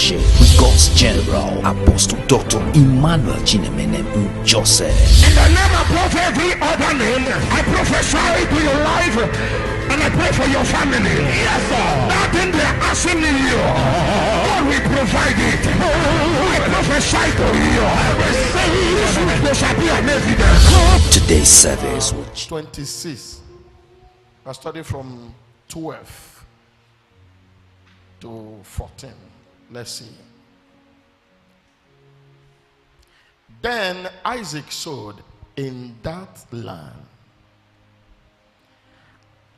fellowship with God's General Apostle Dr. Emmanuel Chinemenem Njoseh. In the name above every other name, I prophesy to your life and I pray for your family. Yes, sir. Nothing they're asking you, God will provide it. I prophesy to you. This week there shall be an evidence. Today's service will 26. I study from 12 to 14. Let's see. Then Isaac sowed in that land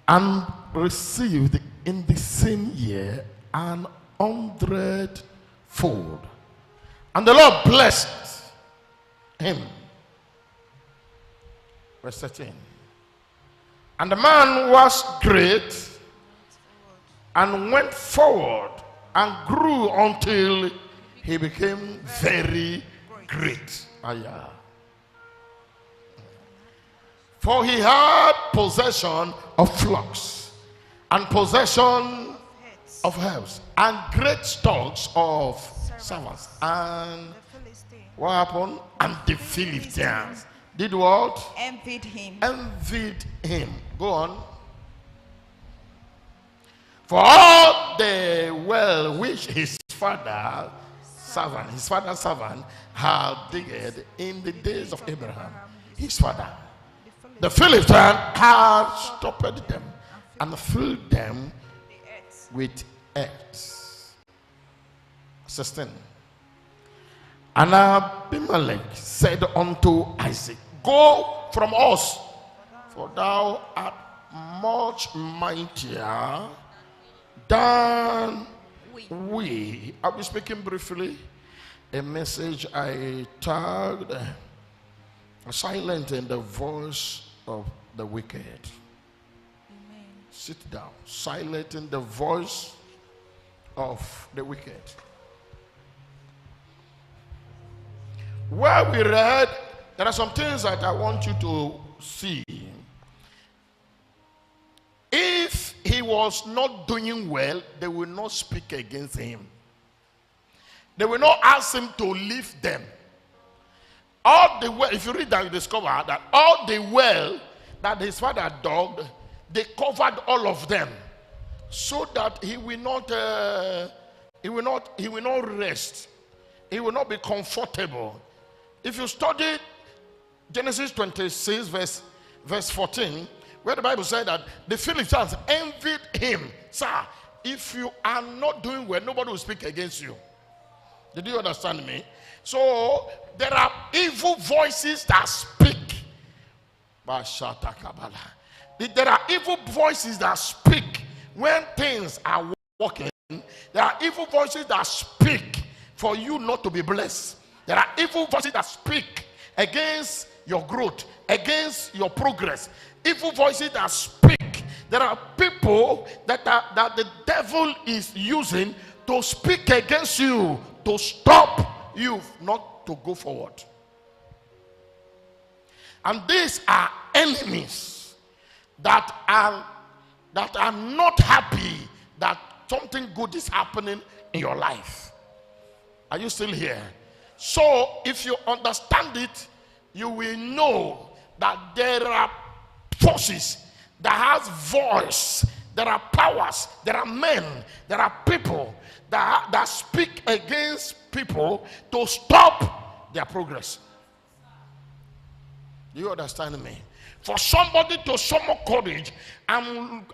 and received in the same year 100-fold. And the Lord blessed him. Verse 13. And the man was great and went forward and grew until he became very great. For he had possession of flocks and possession of herds and great stocks of servants. And what happened? And the Philistines did what? Envied him. Envied him. Go on. For all the well which his father's servant had digged in the days of Abraham, his father, the Philistines had stopped them and filled them with earth. 16. And Abimelech said unto Isaac, Go from us, for thou art much mightier than we. I'll be speaking briefly a message I tagged silencing the voice of the wicked. Amen. Sit down. Silencing the voice of the wicked. Where we read, there are some things that I want you to see. If he was not doing well, they will not speak against him. They will not ask him to leave them. All the well, if you read that, you discover that all the well that his father dug, they covered all of them, so that he will not rest. He will not be comfortable. If you study Genesis 26 verse 14, where the Bible said that the Philistines envied him. Sir, if you are not doing well, nobody will speak against you. Did you understand me? So there are evil voices that speak. There are evil voices that speak when things are working. There are evil voices that speak for you not to be blessed. There are evil voices that speak against your growth, against your progress. Evil voices that speak. There are people that the devil is using to speak against you, to stop you not to go forward. And these are enemies that are not happy that something good is happening in your life. Are you still here? So if you understand it, you will know that there are forces that has voice, there are powers, there are men, there are people that speak against people to stop their progress. Do you understand me? For somebody to summon courage and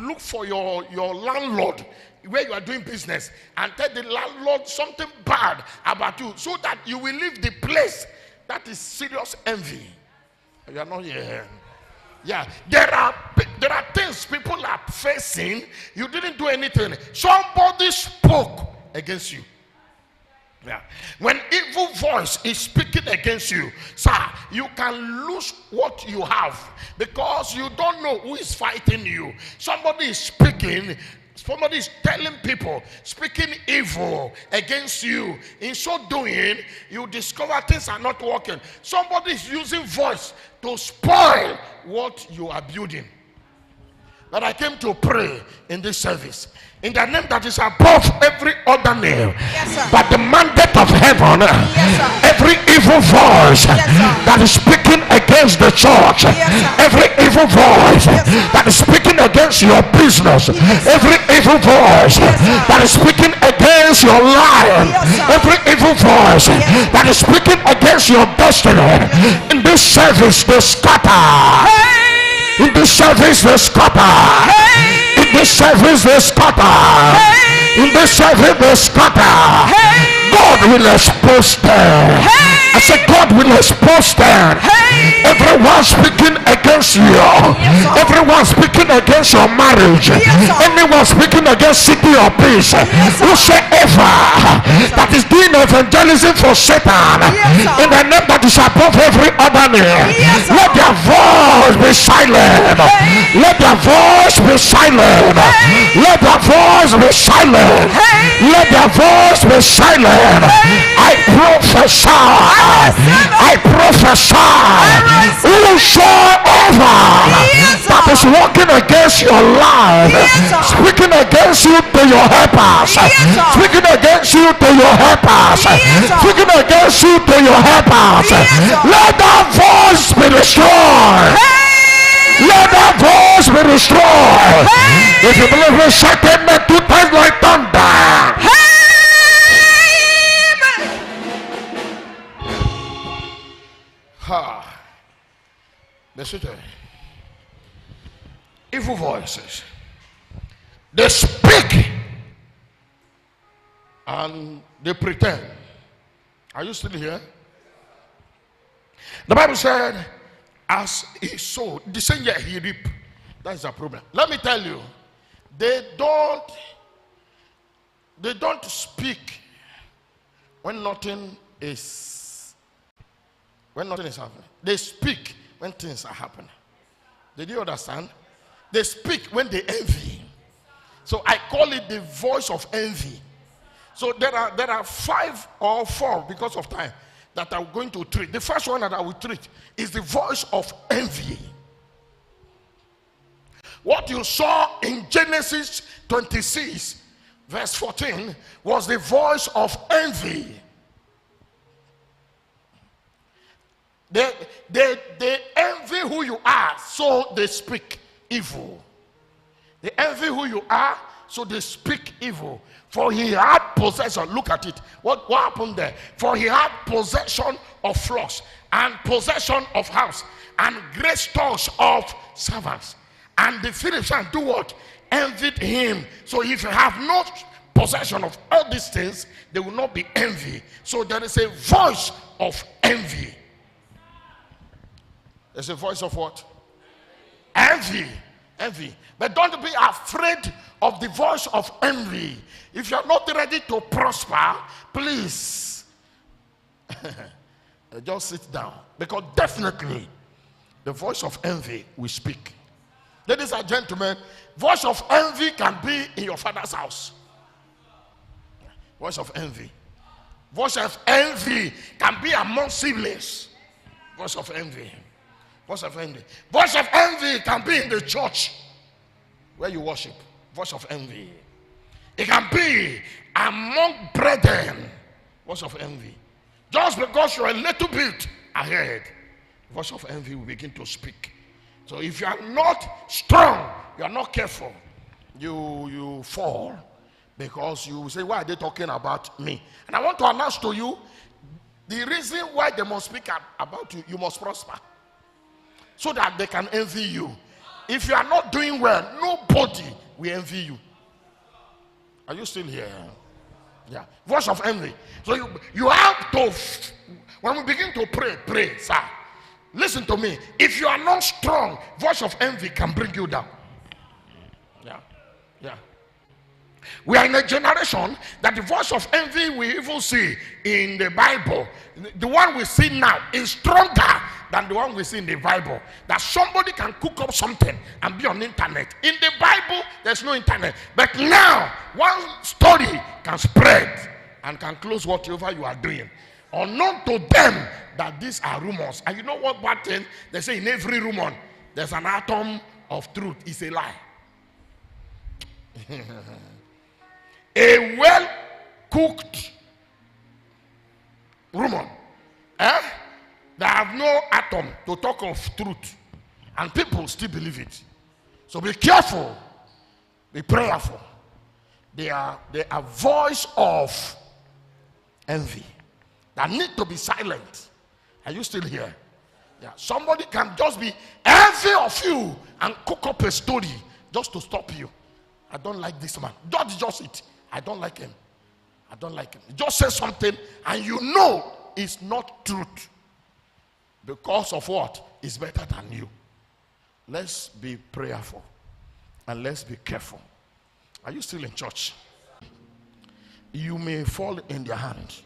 look for your landlord where you are doing business and tell the landlord something bad about you, so that you will leave the place, that is serious envy. You are not here. Yeah, there are things people are facing. You didn't do anything. Somebody spoke against you. Yeah. When evil voice is speaking against you, sir, you can lose what you have because you don't know who is fighting you. Somebody is speaking. Somebody is telling people, speaking evil against you. In so doing, you discover things are not working. Somebody is using voice to spoil what you are building. that I came to pray in this service. In the name that is above every other name, Yes, sir. but the mandate of heaven, Yes, sir. every evil voice Yes, sir. that is speaking against the church, Yes, sir. every evil voice Yes, sir. that is speaking against your business, Yes, sir. every evil voice Yes, sir. that is speaking against your life, Yes, sir. every evil voice Yes. that is speaking against your destiny, in this service they scatter. Hey! In this service they scatter. Hey! In this service they scatter. Hey! In this service they scatter. Hey! God will expose them. Hey! I said God will expose them. Hey! Everyone speaking against you, Yes, sir. everyone speaking against your marriage, Yes, sir. anyone speaking against city or peace, Yes, sir. whosoever that is doing evangelism for Satan, Yes, sir. in the name that is above every other name, Yes, sir. let their voice be silent. Hey. Let their voice be silent. Hey. Let their voice be silent. Hey. Let their voice be silent. Hey. I prophesy. I prophesy. Whosoever Yes, that sir. is walking against your life, Yes, sir. speaking against you to your helpers, Yes, sir. speaking against you to your helpers, Yes, sir. speaking against you to your helpers, Yes, sir. let that voice be destroyed. Hey! Let that voice be destroyed. Hey! If you believe me, shout amen 2 times like thunder. Hey! Ha. Listen to me. Evil voices, they speak and they pretend. Are you still here? The Bible said, as he sowed, the same year he reaped. That is a problem. Let me tell you, they don't speak when nothing is happening. They speak when things are happening. Did you understand? They speak when they envy. So I call it the voice of envy. So there are 5 or 4, because of time, that I'm going to treat. The first one that I will treat is the voice of envy. What you saw in Genesis 26 verse 14 was the voice of envy. They envy who you are, so they speak evil. They envy who you are, so they speak evil. For he had possession. Look at it. What happened there? For he had possession of flocks, and possession of house, and great stores of servants. And the Philistines do what? Envied him. So if you have no possession of all these things, there will not be envy. So there is a voice of envy. There's a voice of what? Envy. Envy. But don't be afraid of the voice of envy. If you're not ready to prosper, please just sit down. Because definitely the voice of envy will speak. Ladies and gentlemen, voice of envy can be in your father's house. Voice of envy. Voice of envy can be among siblings. Voice of envy. Voice of envy. Voice of envy can be in the church where you worship. Voice of envy. It can be among brethren. Voice of envy. Just because you're a little bit ahead, voice of envy will begin to speak. So if you are not strong, you are not careful, you fall. Because you say, why are they talking about me? And I want to announce to you, the reason why they must speak about you, you must prosper. So that they can envy you. If you are not doing well, nobody will envy you. Are you still here? Yeah. Voice of envy. So you have to, when we begin to pray, sir. Listen to me. If you are not strong, voice of envy can bring you down. Yeah. Yeah. We are in a generation that the voice of envy we even see in the Bible. The one we see now is stronger than the one we see in the Bible. That somebody can cook up something and be on the internet. In the Bible, there's no internet. But now, one story can spread and can close whatever you are doing. Unknown to them that these are rumors. And you know what bad thing? They say in every rumor, there's an atom of truth. It's a lie. A well-cooked woman, that have no atom to talk of truth, and people still believe it. So be careful, be prayerful. They are a voice of envy that need to be silent. Are you still here? Yeah. Somebody can just be envy of you and cook up a story just to stop you. I don't like this man. Just it. I don't like him. I don't like him. Just say something and you know it's not truth. Because of what? It's better than you. Let's be prayerful and let's be careful. Are you still in church? You may fall in their hand.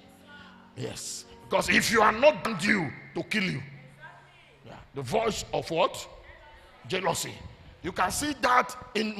Yes. Because if you are not due to kill you. Yeah. The voice of what? Jealousy. You can see that in